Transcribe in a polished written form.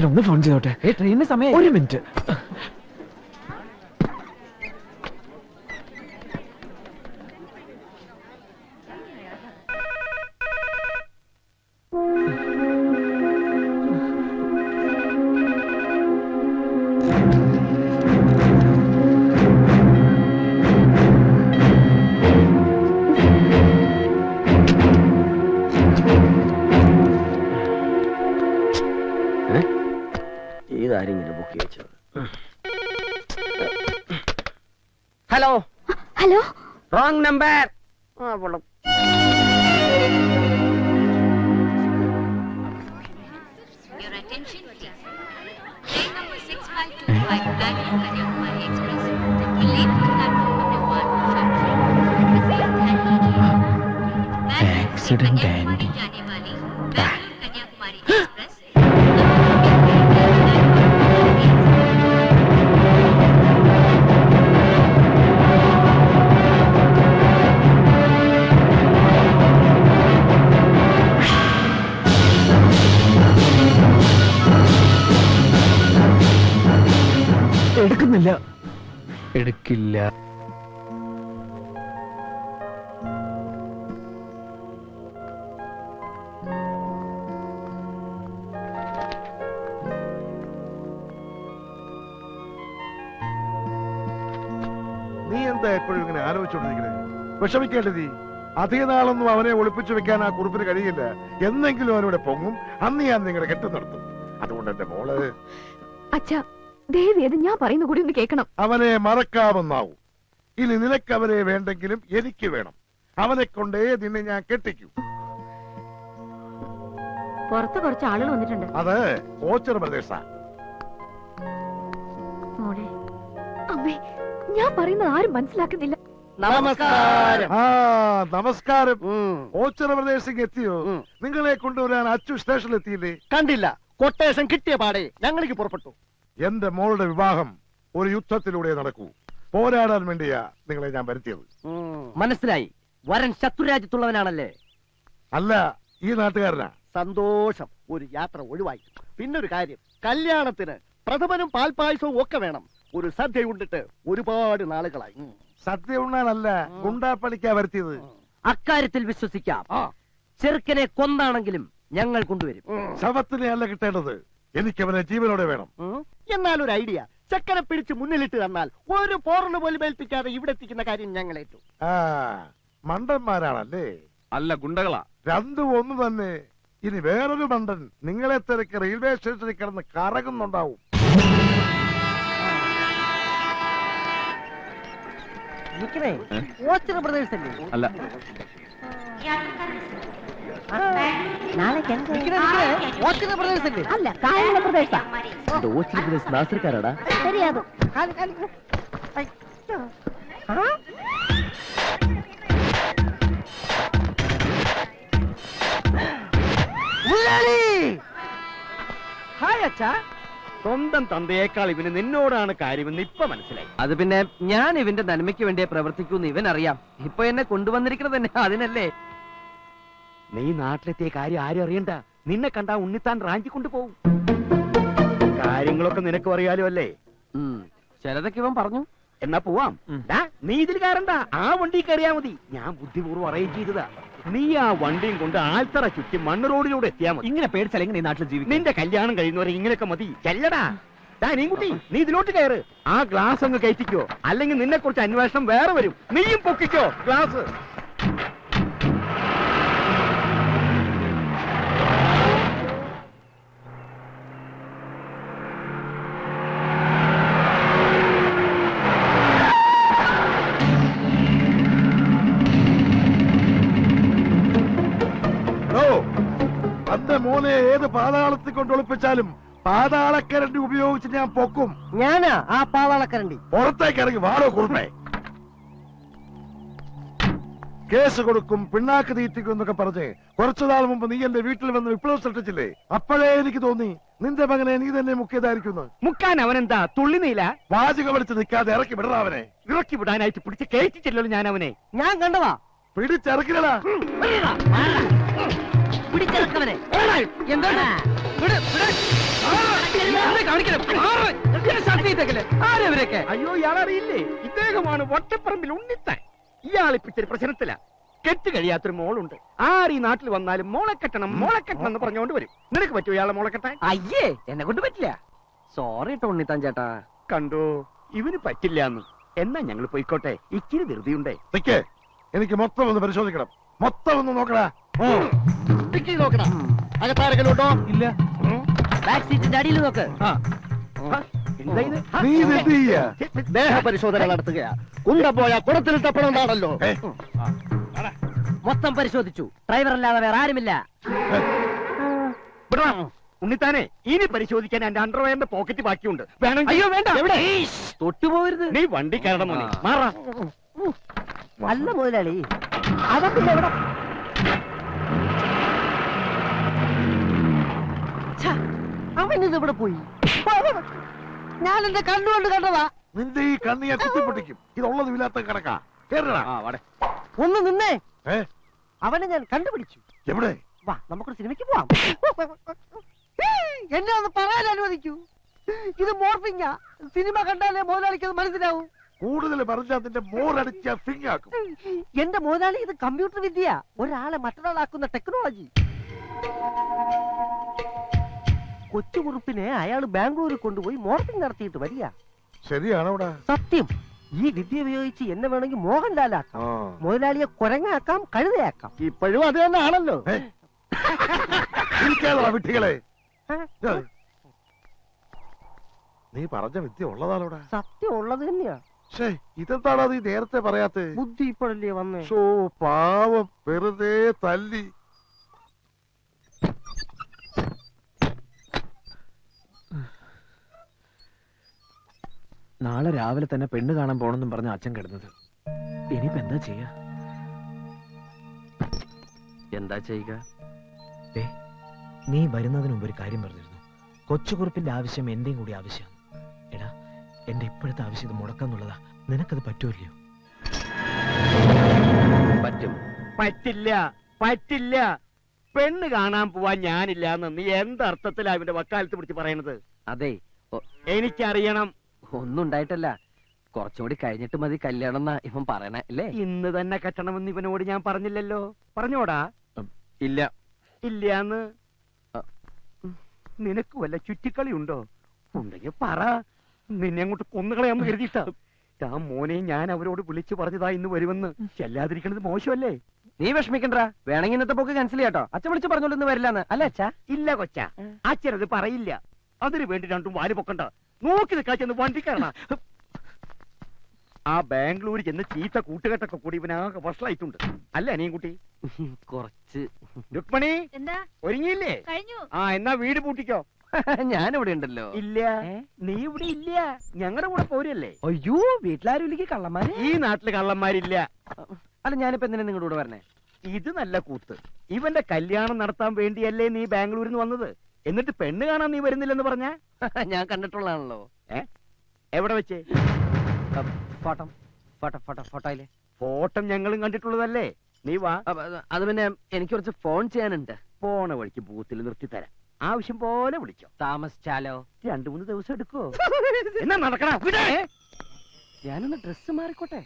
ഒന്ന് ഫോൺ ചെയ്തോട്ടെ. ട്രെയിനിന് സമയം 1 minute. Hello hello, wrong number. Accident എടുക്കുന്നില്ല. എടുക്കില്ല. നീ എന്താ എപ്പോഴും ഇങ്ങനെ ആലോചിച്ചോണ്ടിരിക്കണേ? വിഷമിക്കേണ്ടത് അധിക നാളൊന്നും അവനെ ഒളിപ്പിച്ചു വെക്കാൻ ആ കുറിപ്പിന് കഴിയില്ല. എന്നെങ്കിലും അവനോട് പൊങ്ങും. അന്ന് ഞാൻ നിങ്ങളെ കെട്ടു നിർത്തും. അതുകൊണ്ട് എന്റെ മോള് അച്ഛാ, ദേവിയത് ഞാൻ പറയുന്ന കൂടി ഒന്ന് കേൾക്കണം. അവനെ മറക്കാമെന്നാവും. ഇനി നിനക്ക് അവനെ വേണ്ടെങ്കിലും എനിക്ക് വേണം. അവനെ കൊണ്ടേ നിന്നെ ഞാൻ കെട്ടിക്കൂ. പുറത്ത് കുറച്ച് ആളുകൾ വന്നിട്ടുണ്ട്. അത് ഓച്ചർ പ്രദേശ. മോളെ, അമ്മേ, ഞാൻ പറയുന്നത് ആരും മനസ്സിലാക്കുന്നില്ല. നമസ്കാരം. ആ, നമസ്കാരം. ഓച്ചർ പ്രദേശത്തേക്ക് എത്തിയോ? നിങ്ങളെ കൊണ്ടുവരാൻ അച്ചു സ്റ്റേഷനിൽ എത്തിയില്ലേ? കണ്ടില്ല. കൊട്ടേഷൻ കിട്ടിയ പാടെ ഞങ്ങൾക്ക് പുറപ്പെട്ടു. എന്റെ മോളുടെ വിവാഹം ഒരു യുദ്ധത്തിലൂടെ നടക്കൂ. പോരാടാൻ വേണ്ടിയാ നിങ്ങളെ ഞാൻ വരുത്തിയത്. മനസ്സിലായി. വരൻ ശത്രുരാജ്യത്തുള്ളവനാണല്ലേ? അല്ല, ഈ നാട്ടുകാരനാ. സന്തോഷം. ഒരു യാത്ര ഒഴിവായി. പിന്നൊരു കാര്യം, കല്യാണത്തിന് പ്രഥമനും പാൽപായസവും ഒക്കെ വേണം. ഒരു സദ്യ ഉണ്ടിട്ട് ഒരുപാട് നാളുകളായി. സദ്യ ഉണ്ണാനല്ല, ഗുണ്ടാപ്പണിക്കാ വരുത്തിയത്. അക്കാര്യത്തിൽ വിശ്വസിക്കാം. ചെറുക്കനെ കൊന്നാണെങ്കിലും ഞങ്ങൾ കൊണ്ടുവരും. ശവത്തിനെ അല്ല കിട്ടേണ്ടത്, എനിക്ക് അവനെ ജീവനോടെ വേണം. എന്നാലൊരു ഐഡിയ. ചെക്കനെ പിടിച്ച് മുന്നിലിട്ട് തന്നാൽ ഒരു പോറിന് പോലും ഏൽപ്പിക്കാതെ ഇവിടെ എത്തിക്കുന്ന കാര്യം ഞങ്ങൾ ഏറ്റു. ആ, മണ്ടന്മാരാണല്ലേ? അല്ല, ഗുണ്ടകളാ. രണ്ടും ഒന്ന് തന്നെ. ഇനി വേറൊരു മണ്ടൻ നിങ്ങളെ തിരക്ക് റെയിൽവേ സ്റ്റേഷനിൽ കിടന്ന് കറങ്ങുന്നുണ്ടാവും. അല്ല, അല്ല, കായലിന്റെ പ്രദേശ. നാസിർക്കാരാടാ. ശരിയാത്. ഹായ് അച്ഛാ. സ്വന്തം തന്തയേക്കാൾ ഇവന് നിന്നോടാണ് കാര്യമെന്ന് ഇപ്പൊ മനസ്സിലായി. അത് പിന്നെ ഞാൻ ഇവന്റെ നന്മയ്ക്ക് വേണ്ടിയേ പ്രവർത്തിക്കൂന്ന് ഇവൻ അറിയാം. ഇപ്പൊ എന്നെ കൊണ്ടുവന്നിരിക്കുന്നത് തന്നെ അതിനല്ലേ. നീ നാട്ടിലെത്തിയ കാര്യം ആരും അറിയണ്ട. നിന്നെ കണ്ടാ ഉണ്ണിത്താൻ റാഞ്ചി കൊണ്ടുപോകും. കാര്യങ്ങളൊക്കെ നിനക്കും അറിയാലോ അല്ലേ? ചിലതൊക്കെ ഇവൻ പറഞ്ഞു. എന്നാ പോവാം. നീ ഇതിൽ കയറണ്ട, ആ വണ്ടി കയറിയാ മതി. ഞാൻ ബുദ്ധിപൂർവ്വം അറേഞ്ച് ചെയ്തതാ. നീ ആ വണ്ടിയും കൊണ്ട് ആൽത്തറ ചുറ്റി മണ്ണ് റോഡിലൂടെ എത്തിയാ മതി. ഇങ്ങനെ പേടിച്ചാൽ എങ്ങനെ നാട്ടിൽ ജീവിക്കും? നിന്റെ കല്യാണം കഴിയുന്നവരെ ഇങ്ങനെയൊക്കെ മതി. ചെല്ലടാ. നീൻകുട്ടി, നീ ഇതിലോട്ട് കയറ്. ആ ഗ്ലാസ് അങ്ങ് കയറ്റിക്കോ, അല്ലെങ്കിൽ നിന്നെ കുറിച്ച് അന്വേഷണം വേറെ വരും. നീയും പൊക്കിക്കോ ഗ്ലാസ്. തന്റെ മോനെ ഏത് പാതാളത്തിൽ കൊണ്ട് ഒളിപ്പിച്ചാലും പാതാളക്കരണ്ടി ഉപയോഗിച്ച് ഞാൻ പൊക്കും. ഞാനാ ആ പാതാളക്കരണ്ടി. പുറത്തേക്ക് ഇറങ്ങി വാടോ കുറുപ്പേ. കേസ് കൊടുക്കും, പിണ്ണാക്ക് തീറ്റിക്കും എന്നൊക്കെ പറഞ്ഞ് കുറച്ചുനാൾ മുമ്പ് നീ എന്റെ വീട്ടിൽ വന്ന് വിപ്ലവം സൃഷ്ടിച്ചില്ലേ? അപ്പോഴേ എനിക്ക് തോന്നി നിന്റെ മകനെ നീ തന്നെ മുക്കിയതായിരിക്കുന്നു. മുക്കാൻ അവനെന്താ തുള്ളി നീല? വാചകം വലിച്ച് നിൽക്കാതെ ഇറക്കി വിടറാ അവനെ. ഇറക്കി വിടാനായിട്ട് പിടിച്ച് കയറ്റിച്ചല്ലോ ഞാൻ അവനെ. ഞാൻ കണ്ടതാ. പിടിച്ചിറക്കില്ലടാ. പിടിച്ചിറക്കവനെ. എന്താണ് അയ്യോ ഇയാളറിയില്ലേ, ഇദ്ദേഹമാണ് വട്ടപ്പറമ്പിൽ ഉണ്ണിത്താൻ. ഇയാളിപ്പിച്ചൊരു പ്രശ്നത്തില. കെട്ട് കഴിയാത്തൊരു മോളുണ്ട്. ആര് ഈ നാട്ടിൽ വന്നാലും മോളെ കെട്ടണം എന്ന് പറഞ്ഞുകൊണ്ട് വരും. നിനക്ക് പറ്റുമോ ഇയാളെ മോളെ കെട്ടാൻ? അയ്യേ, എന്നെ കൊണ്ട് പറ്റില്ല. സോറി ട്ടോ ഉണ്ണിത്താൻ ചേട്ടാ. കണ്ടോ, ഇവന് പറ്റില്ല എന്ന്. എന്നാ ഞങ്ങൾ പോയിക്കോട്ടെ, ഇച്ചിരി ധൃതിയുണ്ടേ. നിക്കേ, എനിക്ക് മൊത്തം ഒന്ന് പരിശോധിക്കണം. മൊത്തം ഒന്ന് നോക്കടാ. ഡിക്കി നോക്കണം. അകത്താരെങ്കിലും ഉണ്ടോ? ഇല്ല. ബാക്ക് സീറ്റിന്റെ അടിയിൽ നോക്ക്. എന്താ ഇത്? നീ ഇത് എന്ത് ചെയ്യാ? ദേഹ പരിശോധന നടത്തുകയാ. കുണ്ട പോയ കുടത്തിൽ തപ്പണമെന്നാണല്ലോ. മൊത്തം പരിശോധിച്ചു. ഡ്രൈവർ അല്ലാതെ വേറെ ആരുമില്ല. വിടടാ. ഉണ്ണിത്താനെ, ഇനി പരിശോധിക്കാൻ എന്റെ അണ്ടർവെയറിന്റെ പോക്കറ്റ് ബാക്കിയുണ്ട്. വേണമെങ്കിൽ അയ്യോ വേണ്ട, എവിടെ? തൊട്ടുപോകരുത്. നീ വണ്ടി കയറണം മോനെ. മാറാ. അല്ല മുതലാളി, അതൊക്കെ എവിടെ? അവൻ ഇതിവിടെ പോയി. ഞാൻ എന്റെ കണ്ണുകൊണ്ട് കണ്ടതാ. നിന്റെ ഈ കണ്ണിയെ കുത്തിപ്പൊട്ടിക്കും. ഇതുള്ളത് ഇല്ലാത്ത കണക്കാ. കേറടാ. ഒന്ന് നിന്നേ. ഏ? അവനെ ഞാൻ കണ്ടുപിടിച്ചു. എവിടെ? വാ, നമുക്കൊരു സിനിമയ്ക്ക് പോവാം. എന്നെ ഒന്ന് പറയാൻ അനുവദിക്കൂ. ഇത് മോർഫിങ്ങാ. സിനിമ കണ്ടാലേ മുതലാളിക്ക് അത് മനസ്സിലാവൂ. കൂടുതൽ പറഞ്ഞാൽ നിന്റെ മോറടിച്ച ഫിങ്ങാക്കും. എന്റെ മുതലാളി, ഇത് കമ്പ്യൂട്ടർ വിദ്യ. ഒരാളെ മറ്റൊരാളാക്കുന്ന ടെക്നോളജി. കൊച്ചുകുറുപ്പിനെ അയാൾ ബാംഗ്ലൂരിൽ കൊണ്ടുപോയി മോർഫിംഗ് നടത്തിയിട്ട് വരിക. ശരിയാണോടാ? സത്യം. ഈ വിദ്യ ഉപയോഗിച്ച് എന്നെ വേണമെങ്കിൽ മോഹൻലാലാക്കാം, മുതലാളിയെ കുരങ്ങാക്കാം, കഴുതയാക്കാം. ഇപ്പോഴും അത് തന്നെ ആണല്ലോ. വിട്ടികളെ, നീ പറഞ്ഞ വിദ്യ ഉള്ളതാണോടാ? സത്യം ഉള്ളത് തന്നെയാ. ശേ, ഇതെന്താടാ നീ നേരത്തെ പറയാത്ത? ബുദ്ധി ഇപ്പോഴല്ലേ വന്നേ. ഷോ, പാവം, വെറുതെ തല്ലി. നാളെ രാവിലെ തന്നെ പെണ്ണ് കാണാൻ പോണെന്നും പറഞ്ഞ അച്ഛൻ കിടന്നത്. ഇനിയിപ്പോ എന്താ ചെയ്യാ? എന്താ ചെയ്യുക? നീ വരുന്നതിന് മുമ്പ് ഒരു കാര്യം പറഞ്ഞിരുന്നു. കൊച്ചുകുറുപ്പിന്റെ ആവശ്യം എന്റെയും കൂടി ആവശ്യമാണ്. എടാ, എന്റെ ഇപ്പോഴത്തെ ആവശ്യം ഇത് മുടക്കാന്നുള്ളതാ. നിനക്കത് പറ്റുമല്ലയോ? പറ്റും. പറ്റില്ല, പറ്റില്ല. പെണ്ണ് കാണാൻ പോവാൻ ഞാനില്ല എന്ന് നീ എന്തർത്ഥത്തിലാ ഇവന്റെ വക്കാലത്ത് പിടിച്ച് പറയണത്? അതെ, എനിക്കറിയണം. ഒന്നും ഉണ്ടായിട്ടല്ല. കുറച്ചുകൂടി കഴിഞ്ഞിട്ട് മതി കല്യാണം എന്നാ ഇവൻ പറയണേ അല്ലേ? ഇന്ന് തന്നെ കെട്ടണമെന്ന് ഇവനോട് ഞാൻ പറഞ്ഞില്ലല്ലോ. പറഞ്ഞോടാ? ഇല്ല. ഇല്ലാന്ന്. നിനക്ക് വല്ല ചുറ്റിക്കളി ഉണ്ടോ? ഉണ്ടെങ്കിൽ പറ. നിന്നെ അങ്ങോട്ട് കൊന്നുകളയാന്ന് കരുതിയിട്ടാ. ആ മോനെ ഞാൻ അവരോട് വിളിച്ചു പറഞ്ഞതാ ഇന്ന് വരുമെന്ന്. ചെല്ലാതിരിക്കണത് മോശമല്ലേ? നീ വിഷമിക്കണ്ട. വേണമെങ്കിൽ ഇന്നത്തെ പോക്ക് ക്യാൻസൽ ചെയ്യാട്ടോ. അച്ഛൻ വിളിച്ച് പറഞ്ഞോളൂ ഇന്ന് വരില്ലാന്ന്. അല്ലേ അച്ഛാ? ഇല്ല കൊച്ച, അച്ഛനത് പറയില്ല. അതിനു വേണ്ടി രണ്ടും വാല് പൊക്കണ്ട. നോക്കി നിൽക്കാ ചെന്ന് വണ്ടി കയറണ. ആ ബാംഗ്ലൂരിൽ ചെന്ന് ചീത്ത കൂട്ടുകെട്ടൊക്കെ കൂടി ഇവനാകെ വഷളായിട്ടുണ്ട്. അല്ല അനിയൻ കുട്ടി? കുറച്ച്. രുക്മണി, എന്താ ഒരുങ്ങിയില്ലേ? കഴിഞ്ഞു. ആ, എന്നാ വീട് പൂട്ടിക്കോ. ഞാനിവിടെ ഉണ്ടല്ലോ. ഇല്ല, നീ ഇവിടെ ഇല്ല. ഞങ്ങളുടെ കൂടെ പോരല്ലേ? അയ്യോ, വീട്ടിലാരും ഇല്ലെങ്കിൽ കള്ളന്മാര്. ഈ നാട്ടില് കള്ളന്മാരില്ല. അല്ല, ഞാനിപ്പോ എന്തിനാ നിങ്ങളുടെ കൂടെ വരണേ? ഇത് നല്ല കൂത്ത്. ഇവന്റെ കല്യാണം നടത്താൻ വേണ്ടിയല്ലേ നീ ബാംഗ്ലൂരിൽ നിന്ന് വന്നത്? എന്നിട്ട് പെണ്ണ് കാണാൻ നീ വരുന്നില്ലെന്ന് പറഞ്ഞ? ഞാൻ കണ്ടിട്ടുള്ളതാണല്ലോ. എവിടെ വെച്ച്? ഫോട്ടോയില്. ഫോട്ടം ഞങ്ങളും കണ്ടിട്ടുള്ളതല്ലേ. നീ വാ. അത് പിന്നെ എനിക്ക് കുറച്ച് ഫോൺ ചെയ്യാനുണ്ട്. പോണ വഴിക്ക് ബൂത്തിൽ നിർത്തി തരാം. ആവശ്യം പോലെ വിളിച്ചോ. താമസിച്ചാലോ? 2-3 ദിവസം എടുക്കോ? എന്നാ നടക്കണ. ഞാനൊന്ന് ഡ്രസ് മാറിക്കോട്ടെ.